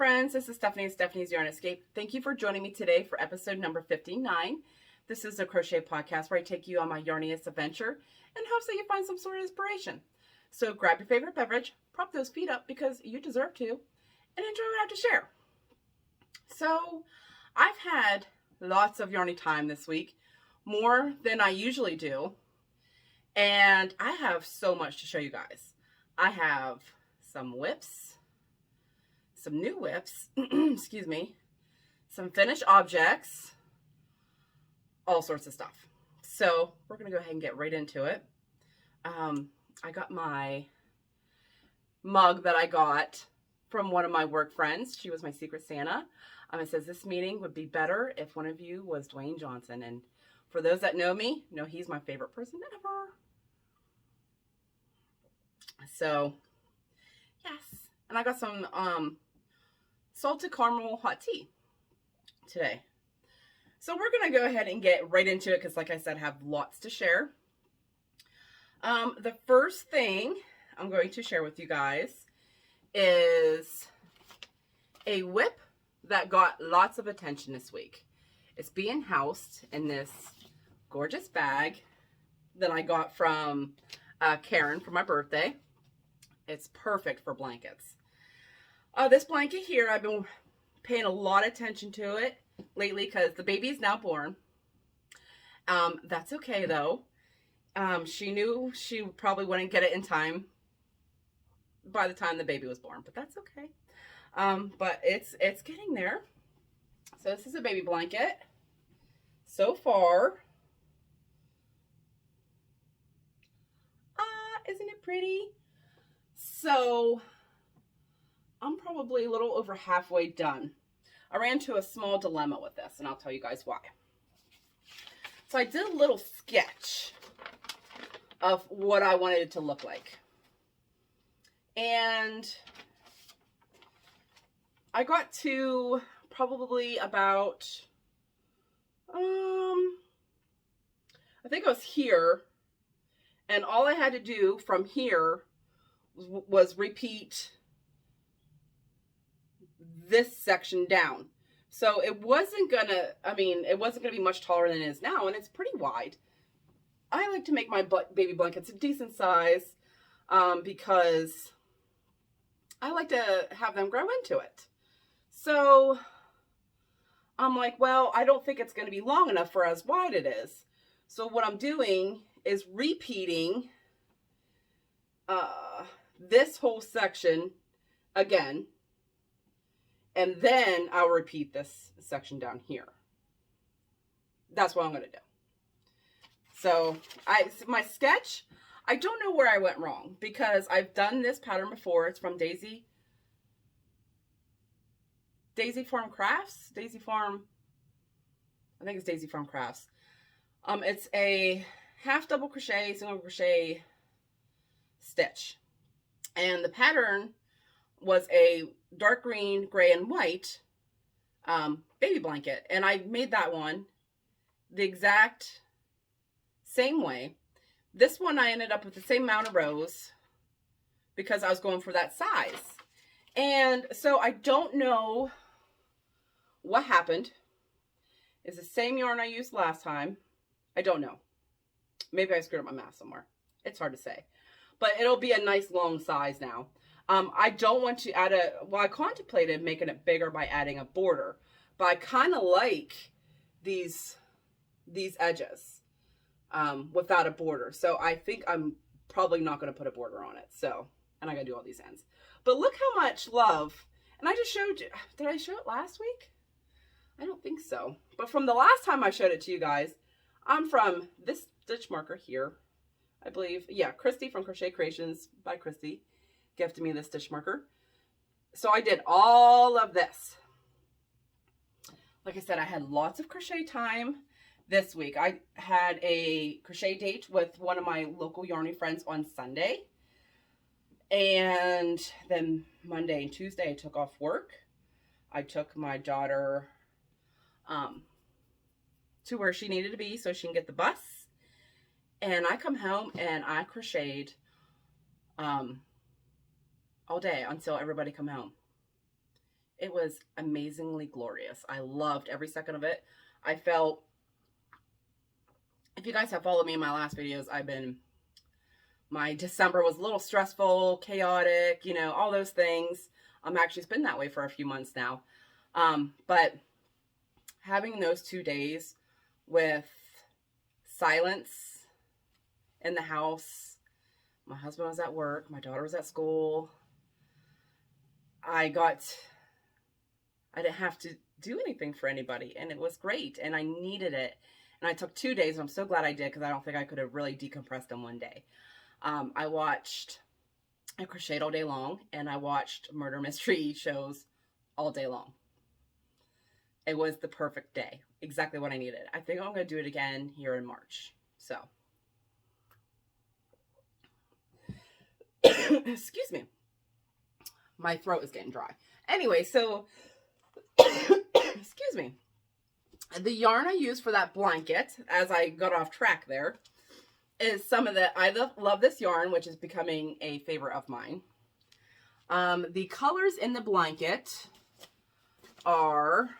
friends, this is Stephanie of Stephanie's Yarn Escape. Thank you for joining me today for episode number 59. This is a crochet podcast where I take you on my yarniest adventure in hopes that you find some sort of inspiration. So grab your favorite beverage, prop those feet up because you deserve to, and enjoy what I have to share. So I've had lots of yarny time this week, more than I usually do, and I have so much to show you guys. I have some whips, some new whips, excuse me, some finished objects, all sorts of stuff. So we're going to go ahead and get right into it. I got my mug that I got from one of my work friends. She was my Secret Santa. It says this meeting would be better if one of you was Dwayne Johnson. And for those that know me, know he's my favorite person ever. So, yes. And I got some salted caramel hot tea today. So we're going to go ahead and get right into it because, like I said, I have lots to share. The first thing I'm going to share with you guys is a whip that got lots of attention this week. It's being housed in this gorgeous bag that I got from Karen for my birthday. It's perfect for blankets. This blanket here, I've been paying a lot of attention to it lately because the baby is now born. That's okay though. She knew she probably wouldn't get it in time by the time the baby was born, but that's okay. But it's getting there. So this is a baby blanket. So far, isn't it pretty? So I'm probably a little over halfway done. I ran into a small dilemma with this, and I'll tell you guys why. So I did a little sketch of what I wanted it to look like. And I got to probably about, I think it was here. And all I had to do from here was repeat this section down. So it wasn't gonna, it wasn't gonna be much taller than it is now, and it's pretty wide. I like to make my baby blankets a decent size because I like to have them grow into it. So I'm like, well, I don't think it's going to be long enough for as wide it is. So what I'm doing is repeating this whole section again, and then I'll repeat this section down here. That's what I'm going to do. So my sketch, I don't know where I went wrong because I've done this pattern before. It's from Daisy Farm Crafts. Daisy Farm, I think it's Daisy Farm Crafts. It's a half double crochet, single crochet stitch. And the pattern was a dark green, gray, and white baby blanket. And I made that one the exact same way. This one I ended up with the same amount of rows because I was going for that size. And so I don't know what happened. It's the same yarn I used last time. I don't know. Maybe I screwed up my math somewhere. It's hard to say. But it'll be a nice long size now. I don't want to add I contemplated making it bigger by adding a border. But I kind of like these edges without a border. So I think I'm probably not going to put a border on it. So, and I got to do all these ends. But look how much love. And I just showed you. Did I show it last week? I don't think so. But from the last time I showed it to you guys, I'm from this stitch marker here. I believe, yeah, Christy from Crochet Creations by Christy gifted me this stitch marker. So I did all of this. Like I said, I had lots of crochet time this week. I had a crochet date with one of my local Yarny friends on Sunday. And then Monday and Tuesday I took off work. I took my daughter to where she needed to be so she can get the bus. And I come home and I crocheted all day until everybody come home. It was amazingly glorious. I loved every second of it. I felt, if you guys have followed me in my last videos, my December was a little stressful, chaotic, you know, all those things. Actually, it's been that way for a few months now. But having those 2 days with silence in the house, my husband was at work, my daughter was at school, I didn't have to do anything for anybody, and it was great, and I needed it. And I took 2 days, and I'm so glad I did, because I don't think I could have really decompressed in one day. I crocheted all day long, and I watched murder mystery shows all day long. It was the perfect day. Exactly what I needed. I think I'm going to do it again here in March. So, excuse me. My throat is getting dry. Anyway, so, excuse me. The yarn I used for that blanket, as I got off track there, is some of the, I love this yarn, which is becoming a favorite of mine. The colors in the blanket are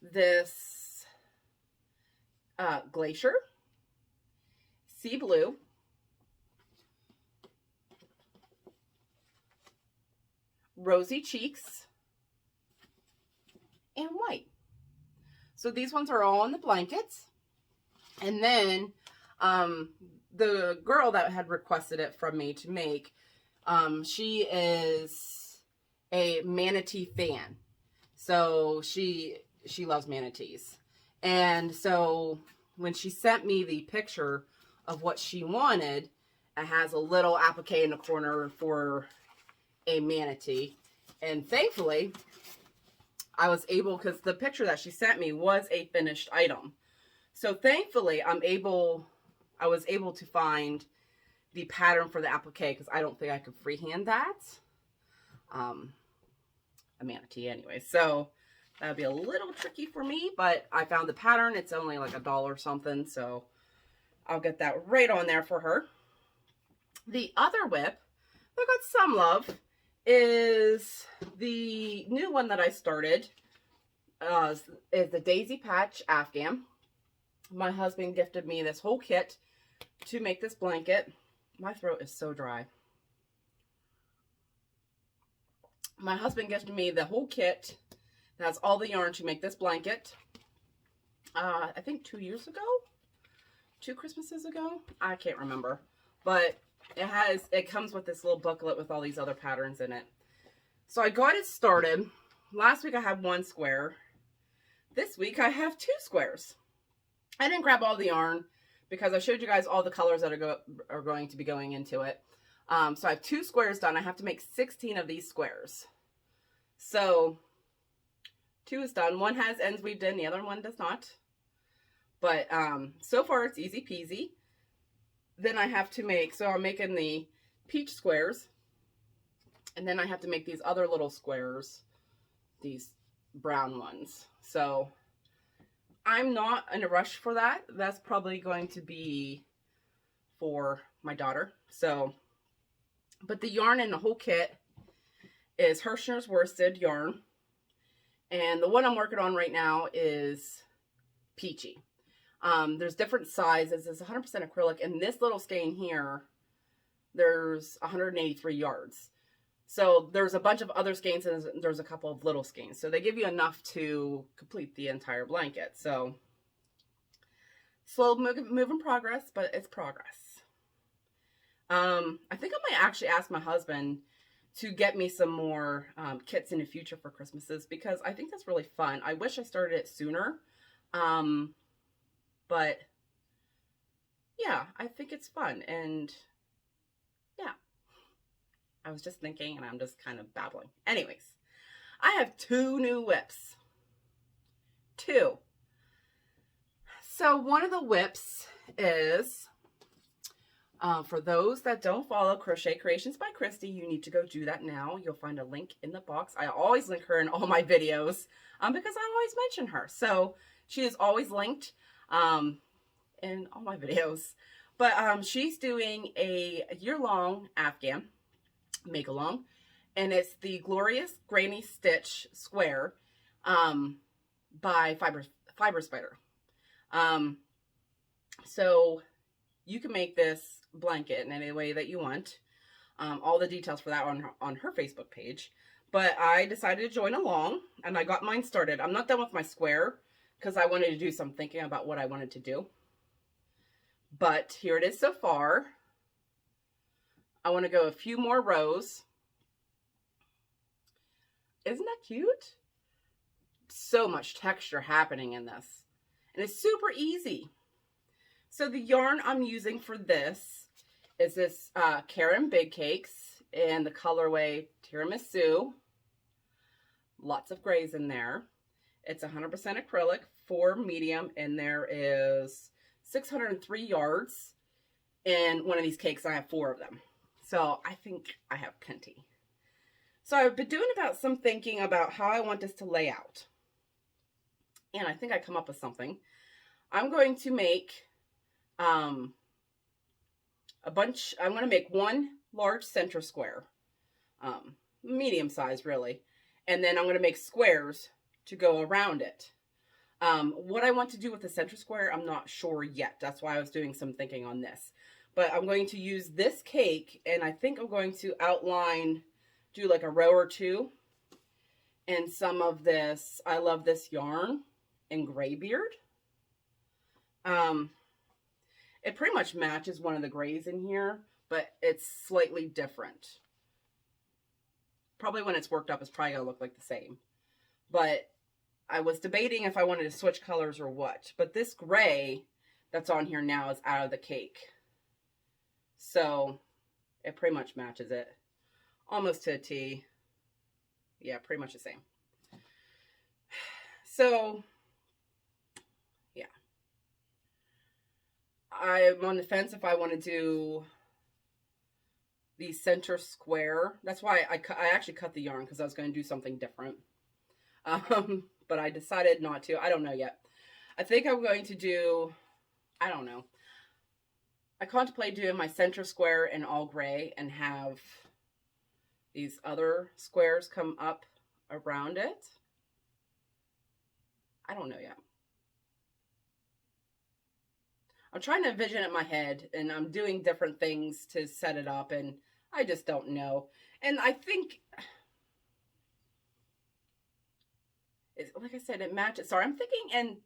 this Glacier, Sea Blue, Rosy Cheeks, and White. So these ones are all in the blankets. And then the girl that had requested it from me to make, she is a manatee fan. So she loves manatees. And so when she sent me the picture of what she wanted, it has a little applique in the corner for a manatee. And thankfully, I was able, because the picture that she sent me was a finished item. So thankfully, I was able to find the pattern for the applique, because I don't think I could freehand that. A manatee anyway. So that would be a little tricky for me, but I found the pattern. It's only like $1 or something, so I'll get that right on there for her. The other whip that got some love is the new one that I started. Is the Daisy Patch Afghan. My husband gifted me this whole kit to make this blanket. My throat is so dry. My husband gifted me the whole kit that has all the yarn to make this blanket. I think 2 years ago? 2 Christmases ago? I can't remember. But it comes with this little booklet with all these other patterns in it. So I got it started. Last week I had 1 square. This week I have 2 squares. I didn't grab all the yarn because I showed you guys all the colors that are going to be going into it. So I have 2 squares done. I have to make 16 of these squares. So 2 is done. One has ends weaved in, the other one does not. But so far it's easy peasy. Then I have to make, so I'm making the peach squares. And then I have to make these other little squares, these brown ones. So I'm not in a rush for that. That's probably going to be for my daughter. So, but the yarn in the whole kit is Hirschner's worsted yarn. And the one I'm working on right now is peachy. There's different sizes. It's 100% acrylic. And this little skein here, there's 183 yards. So there's a bunch of other skeins and there's a couple of little skeins. So they give you enough to complete the entire blanket. So slow moving progress, but it's progress. I think I might actually ask my husband to get me some more kits in the future for Christmases, because I think that's really fun. I wish I started it sooner. But yeah, I think it's fun. And yeah, I was just thinking and I'm just kind of babbling. Anyways, I have 2 new whips. 2. So one of the whips is, for those that don't follow Crochet Creations by Christy, you need to go do that now. You'll find a link in the box. I always link her in all my videos because I always mention her. So she is always linked in all my videos. But she's doing a year-long Afghan make-along. and it's the Glorious Granny Stitch Square by Fiber Spider. So you can make this blanket in any way that you want. All the details for that on her Facebook page. But I decided to join along, and I got mine started. I'm not done with my square because I wanted to do some thinking about what I wanted to do. But here it is so far. I want to go a few more rows. Isn't that cute? So much texture happening in this. And it's super easy. So the yarn I'm using for this is this Karen Big Cakes in the colorway Tiramisu. Lots of grays in there. It's 100% acrylic for medium, and there is 603 yards in one of these cakes. I have 4 of them. So I think I have plenty. So I've been doing some thinking about how I want this to lay out. And I think I come up with something. I'm going to make I'm going to make one large center square, medium size really. And then I'm going to make squares to go around it. What I want to do with the center square, I'm not sure yet. That's why I was doing some thinking on this. But I'm going to use this cake, and I think I'm going to do like a row or 2 and some of this, I love this yarn in Graybeard. It pretty much matches one of the grays in here, but it's slightly different. Probably when it's worked up, it's probably gonna look like the same. But I was debating if I wanted to switch colors or what. But this gray that's on here now is out of the cake. So it pretty much matches it. Almost to a T. Yeah, pretty much the same. So, yeah. I'm on the fence if I want to do the center square. That's why I actually cut the yarn, because I was going to do something different. But I decided not to. I don't know yet. I think I'm going to do, I don't know. I contemplate doing my center square in all gray and have these other squares come up around it. I don't know yet. I'm trying to envision it in my head, and I'm doing different things to set it up, and I just don't know. And I think, like I said, it matches. Sorry, I'm thinking and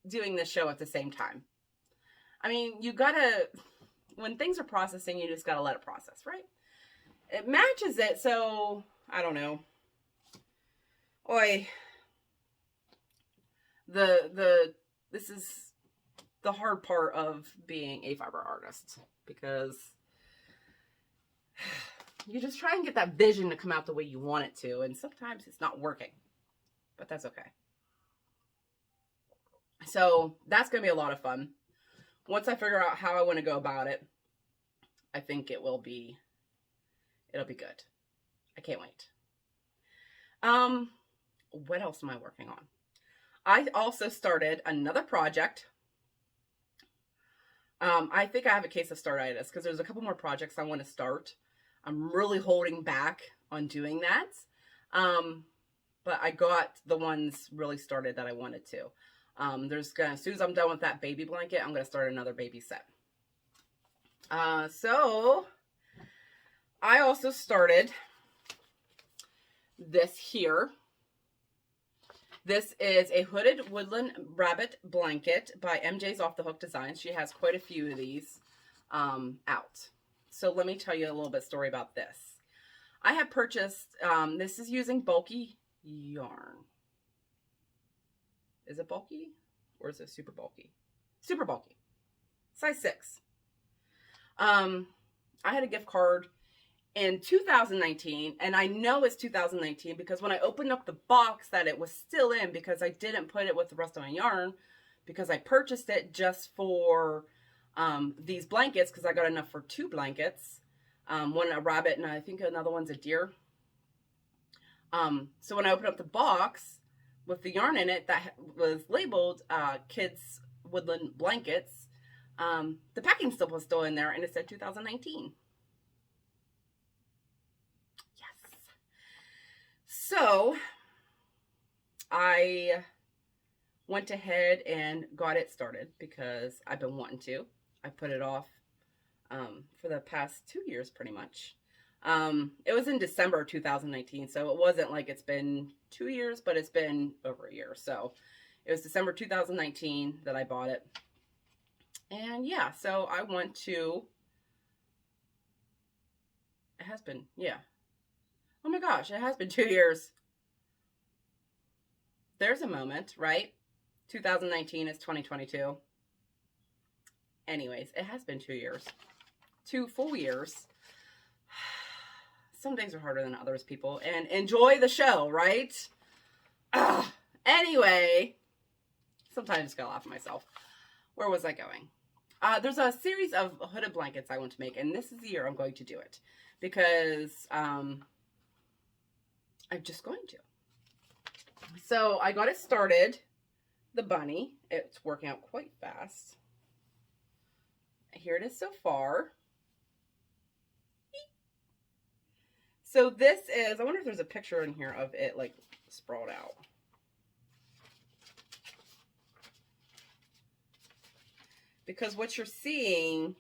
doing this show at the same time. I mean, you gotta, when things are processing, you just gotta let it process, right? It matches it, so I don't know. Oi. This is the hard part of being a fiber artist, because you just try and get that vision to come out the way you want it to, and sometimes it's not working, but that's okay. So that's going to be a lot of fun. Once I figure out how I want to go about it, I think it'll be good. I can't wait. What else am I working on? I also started another project. I think I have a case of startitis, because there's a couple more projects I want to start. I'm really holding back on doing that. But I got the ones really started that I wanted to. As soon as I'm done with that baby blanket, I'm going to start another baby set. So I also started this here. This is a hooded woodland rabbit blanket by MJ's Off the Hook Designs. She has quite a few of these out. So let me tell you a little bit story about this. I have purchased, this is using bulky yarn. Is it bulky or is it super bulky? Super bulky. Size 6. I had a gift card in 2019, and I know it's 2019 because when I opened up the box that it was still in, because I didn't put it with the rest of my yarn, because I purchased it just for these blankets, because I got enough for 2 blankets, one a rabbit and I think another one's a deer. So when I opened up the box with the yarn in it that was labeled Kids Woodland Blankets, the packing slip was still in there, and it said 2019. So I went ahead and got it started because I've been wanting to. I put it off for the past 2 years pretty much. It was in December 2019, so it wasn't like it's been 2 years, but it's been over a year. So it was December 2019 that I bought it. And yeah, so I want to, it has been, yeah. Oh my gosh, it has been 2 years. There's a moment, right? 2019 is 2022. Anyways, it has been 2 years. 2 full years. Some days are harder than others, people. And enjoy the show, right? Anyway, sometimes I just gotta laugh at myself. Where was I going? There's a series of hooded blankets I want to make, and this is the year I'm going to do it. Because I'm just going to. So I got it started. The bunny. It's working out quite fast. Here it is so far. So this is, I wonder if there's a picture in here of it like sprawled out. Because what you're seeing,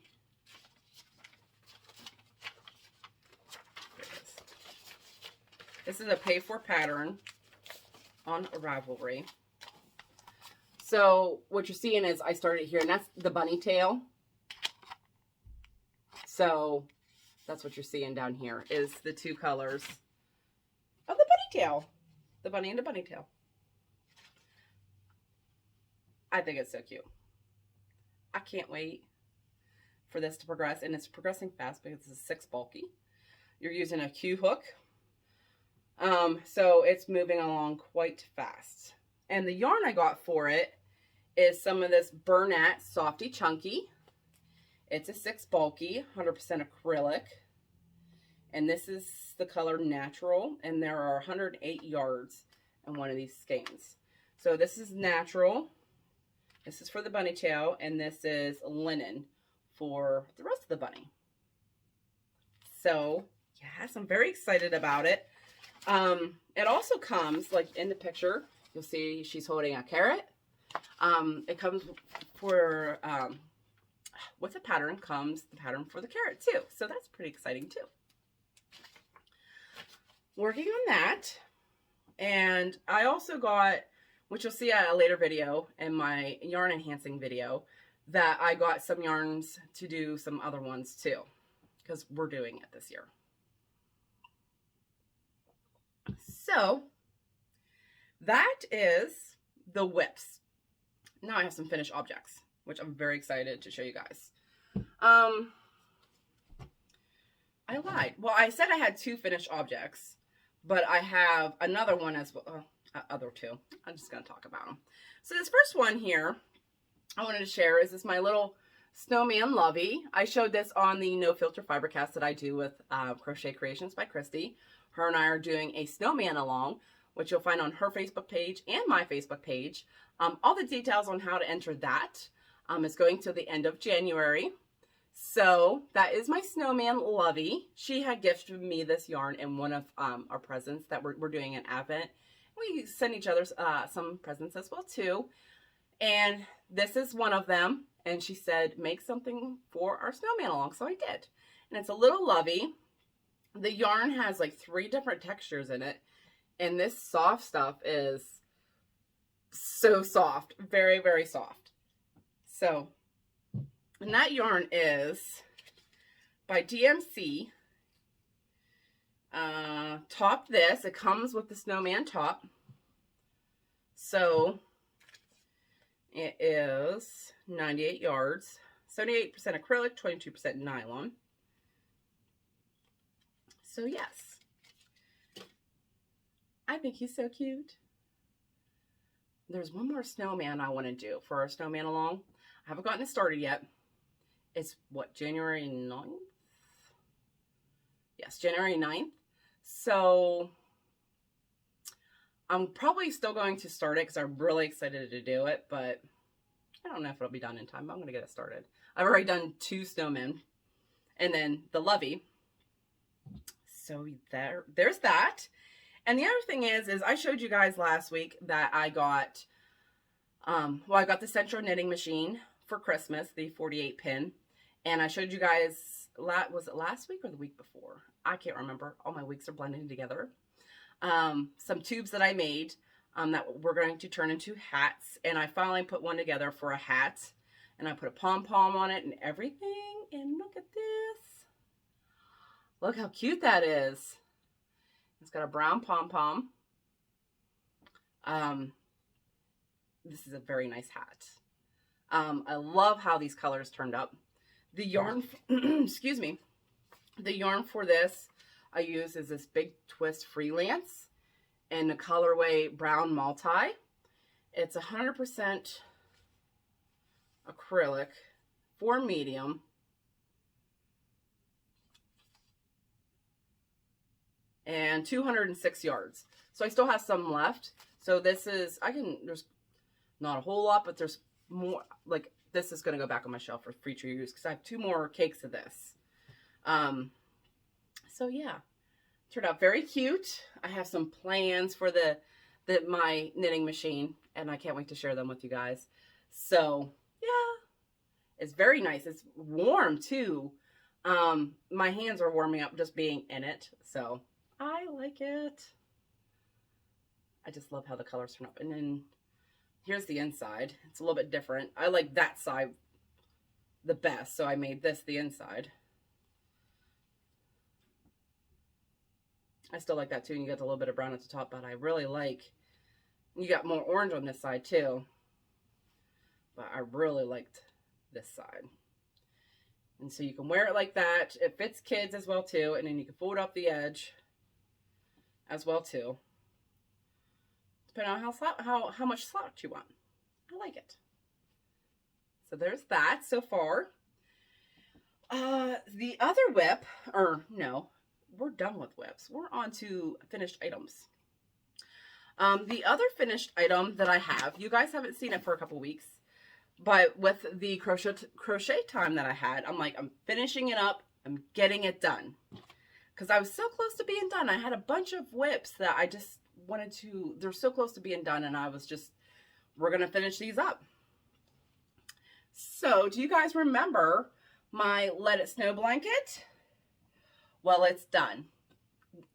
this is a pay-for pattern on Ravelry. So what you're seeing is I started here, and that's the bunny tail. So that's what you're seeing down here is the 2 colors of the bunny tail. The bunny and the bunny tail. I think it's so cute. I can't wait for this to progress, and it's progressing fast because it's a 6 bulky. You're using a Q hook. So it's moving along quite fast. And the yarn I got for it is some of this Bernat Softy Chunky. It's a 6 bulky, 100% acrylic. And this is the color Natural. And there are 108 yards in one of these skeins. So this is Natural. This is for the bunny tail. And this is Linen for the rest of the bunny. So, yes, I'm very excited about it. It also comes, like in the picture, you'll see she's holding a carrot. It comes for, with the pattern comes the pattern for the carrot too. So that's pretty exciting too. Working on that. And I also got, which you'll see at a later video in my yarn enhancing video, that I got some yarns to do some other ones too. Because we're doing it this year. So, that is the whips. Now I have some finished objects, which I'm very excited to show you guys. I lied. Well, I said I had 2 finished objects, but I have another one as well. Other 2. I'm just going to talk about them. So this first one here I wanted to share is this my little snowman lovey. I showed this on the No Filter Fibercast that I do with Crochet Creations by Christy. Her and I are doing a snowman along, which you'll find on her Facebook page and my Facebook page. All the details on how to enter that is going to the end of January. So that is my snowman lovey. She had gifted me this yarn in one of our presents that we're doing an Advent. We send each other some presents as well too. And this is one of them. And she said, make something for our snowman along. So I did. And it's a little lovey. The yarn has like 3 different textures in it. And this soft stuff is so soft. Very, very soft. So, and that yarn is by DMC. Top this. It comes with the snowman top. So, it is 98 yards. 78% acrylic, 22% nylon. So yes, I think he's so cute. There's one more snowman I want to do for our snowman along. I haven't gotten it started yet. It's what, January 9th? Yes, January 9th. So I'm probably still going to start it because I'm really excited to do it, but I don't know if it'll be done in time, but I'm going to get it started. I've already done 2 snowmen and then the lovey. So there's that. And the other thing is I showed you guys last week that I got, well, I got the Central Knitting Machine for Christmas, the 48 pin. And I showed you guys, was it last week or the week before? I can't remember. All my weeks are blending together. Some tubes that I made that we're going to turn into hats. And I finally put one together for a hat. And I put a pom-pom on it and everything. And look at this. Look how cute that is. It's got a brown pom-pom. This is a very nice hat. I love how these colors turned up. The yarn, excuse me, the yarn for this I use is this Big Twist Freelance in the colorway Brown Multi. It's 100% acrylic for medium. And 206 yards. So I still have some left. So this is, there's not a whole lot, but there's more, like this is going to go back on my shelf for future use because I have 2 more cakes of this. So yeah, turned out very cute. I have some plans for my knitting machine and I can't wait to share them with you guys. So yeah, it's very nice. It's warm too. My hands are warming up just being in it. So I like it. I just love how the colors turn up. And then here's the inside. It's a little bit different. I like that side the best, so I made this the inside. I still like that too, and you get a little bit of brown at the top, but I really like, you got more orange on this side too. But I really liked this side. And so you can wear it like that. It fits kids as well too, and then you can fold up the edge as well too, depending on how much slack you want. I like it. So there's that so far. The other whip, or no, we're done with whips. We're on to finished items. The other finished item that I have, you guys haven't seen it for a couple weeks, but with the crochet time that I had, I'm like, I'm finishing it up. I'm getting it done. Because I was so close to being done. I had a bunch of whips that I just wanted to, they're so close to being done. And I was just, we're going to finish these up. So do you guys remember my Let It Snow blanket? Well, it's done.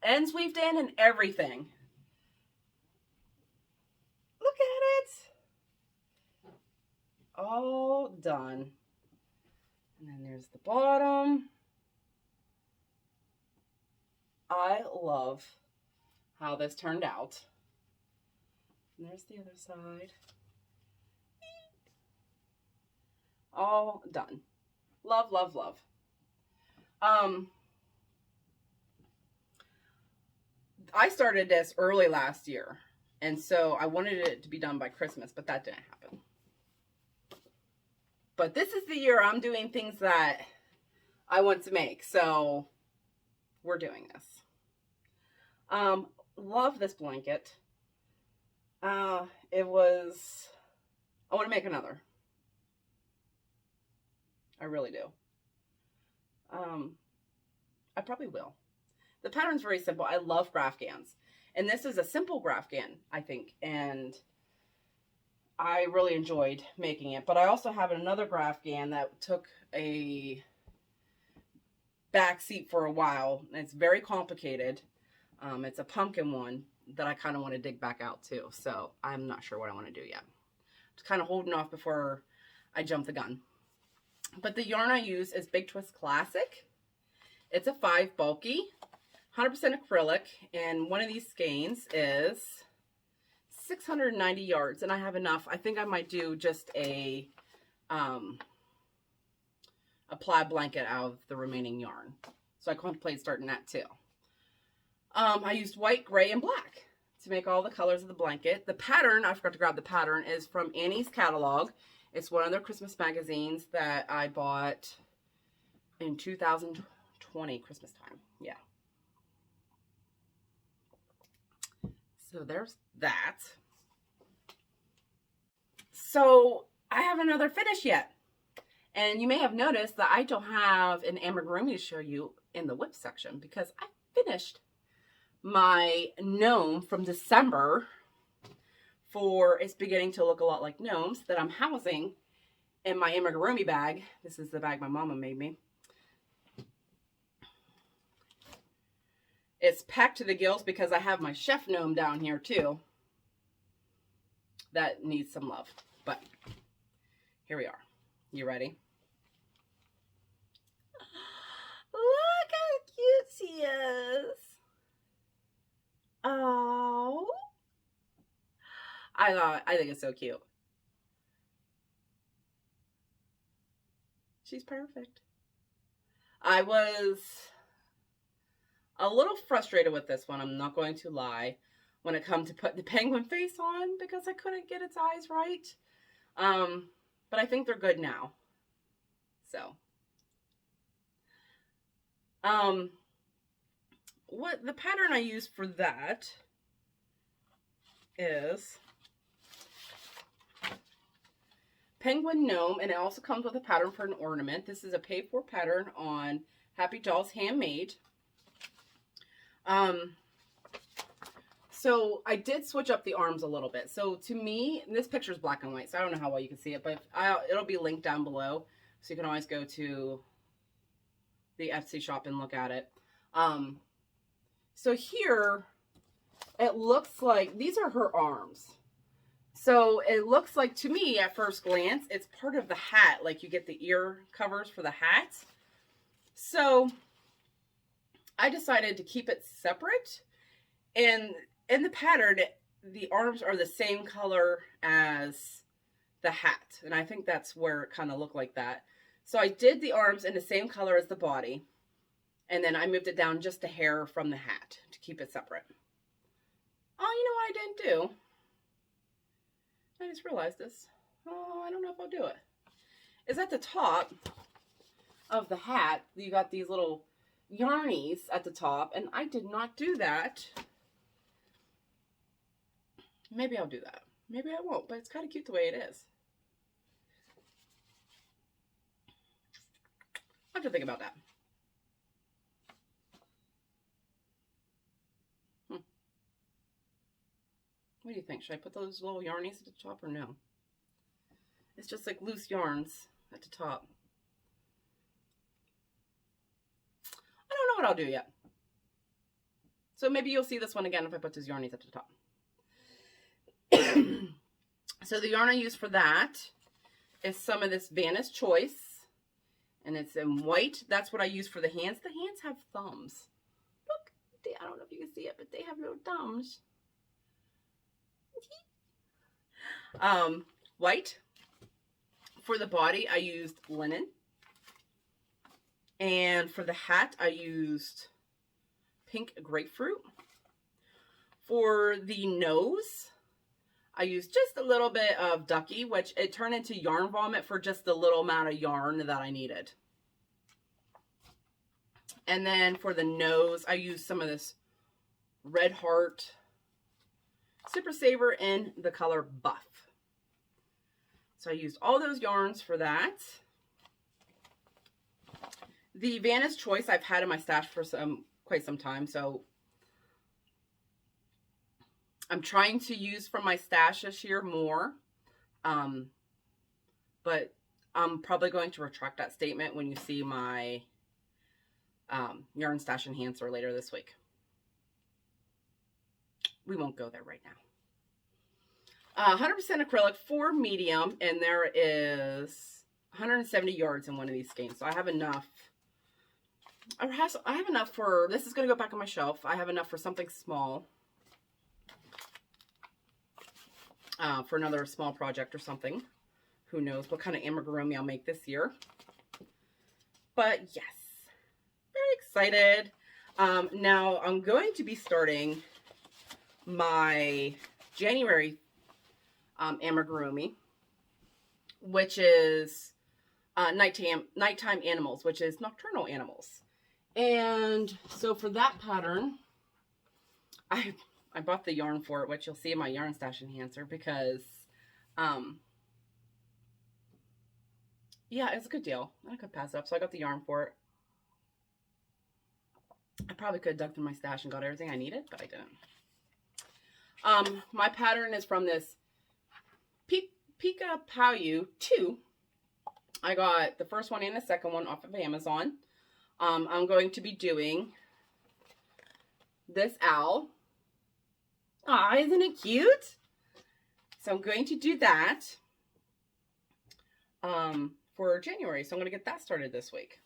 Ends weaved in and everything. Look at it. All done. And then there's the bottom. I love how this turned out. And there's the other side. All done. Love, love, love. I started this early last year, and so I wanted it to be done by Christmas, but that didn't happen. But this is the year I'm doing things that I want to make, so we're doing this. Love this blanket. I want to make another. I really do. I probably will. The pattern's very simple. I love Afghans. And this is a simple Afghan, I think. And I really enjoyed making it. But I also have another Afghan that took a back seat for a while. And it's very complicated. It's a pumpkin one that I kind of want to dig back out too. So I'm not sure what I want to do yet. Just kind of holding off before I jump the gun. But the yarn I use is Big Twist Classic. It's a 5 bulky, 100% acrylic, and one of these skeins is 690 yards, and I have enough. I think I might do just a plaid blanket out of the remaining yarn. So I contemplate starting that too. I used white, gray, and black to make all the colors of the blanket. The pattern, I forgot to grab the pattern, is from Annie's catalog. It's one of their Christmas magazines that I bought in 2020 Christmas time. Yeah. So there's that. So I haven't another finish yet. And you may have noticed that I don't have an Amigurumi to show you in the whip section because I finished my gnome from December for, it's beginning to look a lot like gnomes that I'm housing in my Amigurumi bag. This is the bag my mama made me. It's packed to the gills because I have my chef gnome down here too. That needs some love. But here we are. You ready? Look how cute she is. Oh. I think it's so cute. She's perfect. I was a little frustrated with this one, I'm not going to lie, when it comes to putting the penguin face on because I couldn't get its eyes right. But I think they're good now. So, what the pattern I use for that is Penguin Gnome, and it also comes with a pattern for an ornament. This is a paid-for pattern on Happy Dolls Handmade. So I did switch up the arms a little bit. So to me, this picture is black and white, so I don't know how well you can see it, but it'll be linked down below, so you can always go to the Etsy shop and look at it. So here, it looks like, these are her arms. So it looks like, to me, at first glance, it's part of the hat, like you get the ear covers for the hat. So I decided to keep it separate, and in the pattern, the arms are the same color as the hat, and I think that's where it kind of looked like that. So I did the arms in the same color as the body, and then I moved it down just a hair from the hat to keep it separate. Oh, you know what I didn't do? I just realized this. Oh, I don't know if I'll do it. Is at the top of the hat, you got these little yarnies at the top, and I did not do that. Maybe I'll do that. Maybe I won't, but it's kind of cute the way it is. I have to think about that. What do you think? Should I put those little yarnies at the top or no? It's just like loose yarns at the top. I don't know what I'll do yet. So maybe you'll see this one again if I put those yarnies at the top. So the yarn I use for that is some of this Vanna's Choice, and it's in white. That's what I use for the hands. The hands have thumbs. Look, I don't know if you can see it, but they have little thumbs. White. For the body, I used linen. And for the hat, I used pink grapefruit. For the nose, I used just a little bit of Ducky, which it turned into yarn vomit for just the little amount of yarn that I needed. And then for the nose, I used some of this Red Heart Super Saver in the color Buff. So I used all those yarns for that. The Vanna's Choice I've had in my stash for quite some time, so I'm trying to use from my stash this year more, but I'm probably going to retract that statement when you see my yarn stash enhancer later this week. We won't go there right now. 100% acrylic for medium, and there is 170 yards in one of these skeins, so I have enough. I have enough for, this is going to go back on my shelf. I have enough for something small. For another small project or something. Who knows what kind of amigurumi I'll make this year. But yes, very excited. Now I'm going to be starting my January amigurumi, which is nighttime animals, which is nocturnal animals. And so for that pattern, I bought the yarn for it, which you'll see in my yarn stash enhancer, because yeah, it's a good deal. I could pass it up, so I got the yarn for it. I probably could have dug through my stash and got everything I needed, but I didn't. My pattern is from this Pika Payu 2. I got the first one and the second one off of Amazon. I'm going to be doing this owl. Aw, isn't it cute? So I'm going to do that for January. So I'm going to get that started this week.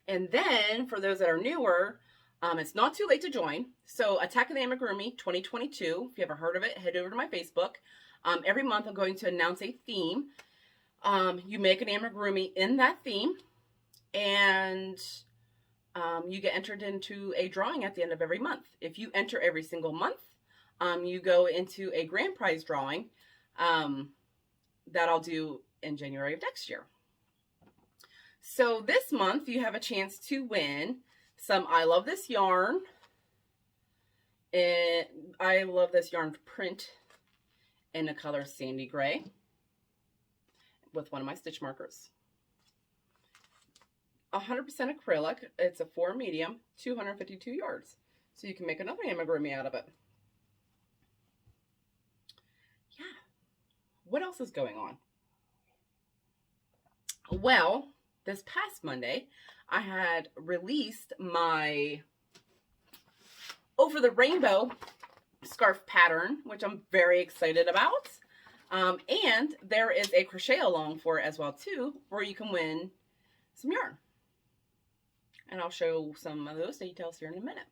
And then for those that are newer, it's not too late to join. So Attack of the Amigurumi 2022, if you ever heard of it, head over to my Facebook. Every month I'm going to announce a theme. You make an Amigurumi in that theme, and you get entered into a drawing at the end of every month. If you enter every single month, you go into a grand prize drawing that I'll do in January of next year. So this month you have a chance to win some I Love This Yarn. And I Love This Yarn print in the color Sandy Gray with one of my stitch markers. 100% acrylic. It's a 4 medium, 252 yards. So you can make another amigurumi out of it. Yeah. What else is going on? Well, this past Monday, I had released my Over the Rainbow scarf pattern, which I'm very excited about. And there is a crochet along for it as well too, where you can win some yarn. And I'll show some of those details here in a minute.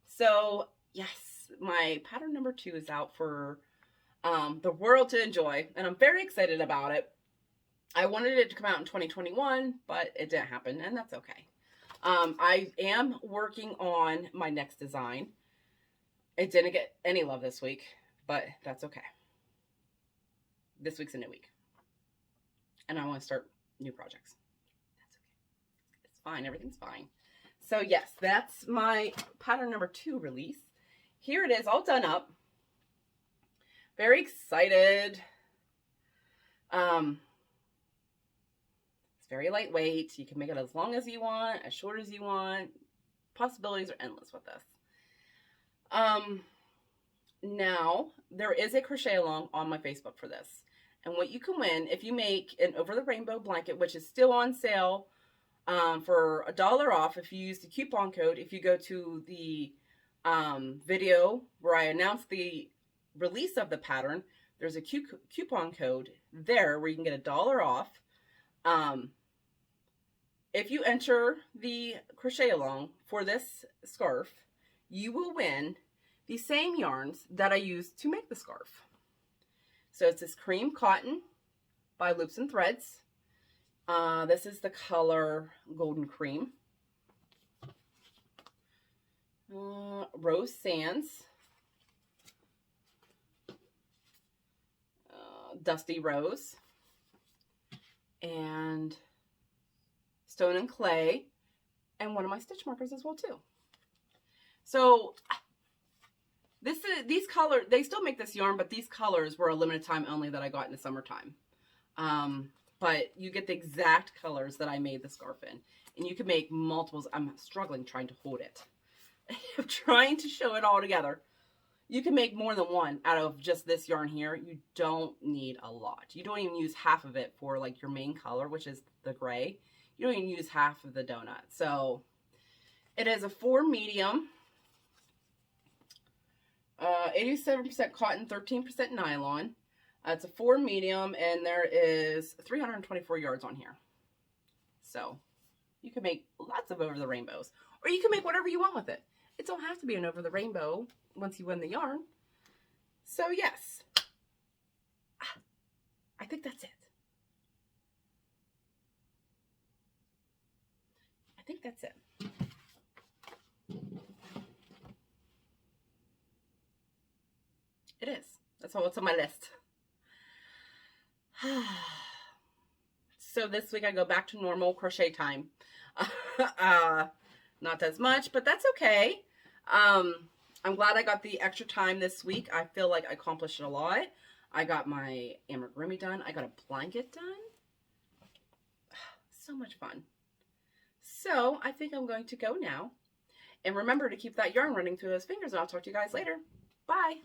So yes, my pattern number 2 is out for the world to enjoy, and I'm very excited about it. I wanted it to come out in 2021, but it didn't happen, and that's okay. I am working on my next design. It didn't get any love this week, but that's okay. This week's a new week, and I want to start new projects. That's okay. It's fine. Everything's fine. So yes, that's my pattern number 2 release. Here it is, all done up. Very excited. It's very lightweight. You can make it as long as you want, as short as you want. Possibilities are endless with this. Now, there is a crochet along on my Facebook for this. And what you can win, if you make an Over the Rainbow blanket, which is still on sale for $1 off if you use the coupon code. If you go to the video where I announced the release of the pattern, there's a coupon code there where you can get $1 off. If you enter the crochet along for this scarf, you will win the same yarns that I used to make the scarf. So it's this cream cotton by Loops and Threads. This is the color Golden Cream. Rose Sands. Dusty Rose. And Stone and Clay. And one of my stitch markers as well too. So these colors, they still make this yarn, but these colors were a limited time only that I got in the summertime. But you get the exact colors that I made the scarf in. And you can make multiples. I'm struggling trying to hold it. I'm trying to show it all together. You can make more than one out of just this yarn here. You don't need a lot. You don't even use half of it for like your main color, which is the gray. You don't even use half of the donut. So it is a 4 medium. 87% cotton, 13% nylon. It's a 4 medium, and there is 324 yards on here. So you can make lots of Over the Rainbows, or you can make whatever you want with it. It don't have to be an Over the Rainbow once you win the yarn. So yes, I think that's it. I think that's it. It is. That's all that's on my list. So this week I go back to normal crochet time. Not as much, but that's okay. I'm glad I got the extra time this week. I feel like I accomplished a lot. I got my amigurumi done. I got a blanket done. So much fun. So I think I'm going to go now. And remember to keep that yarn running through those fingers, and I'll talk to you guys later. Bye.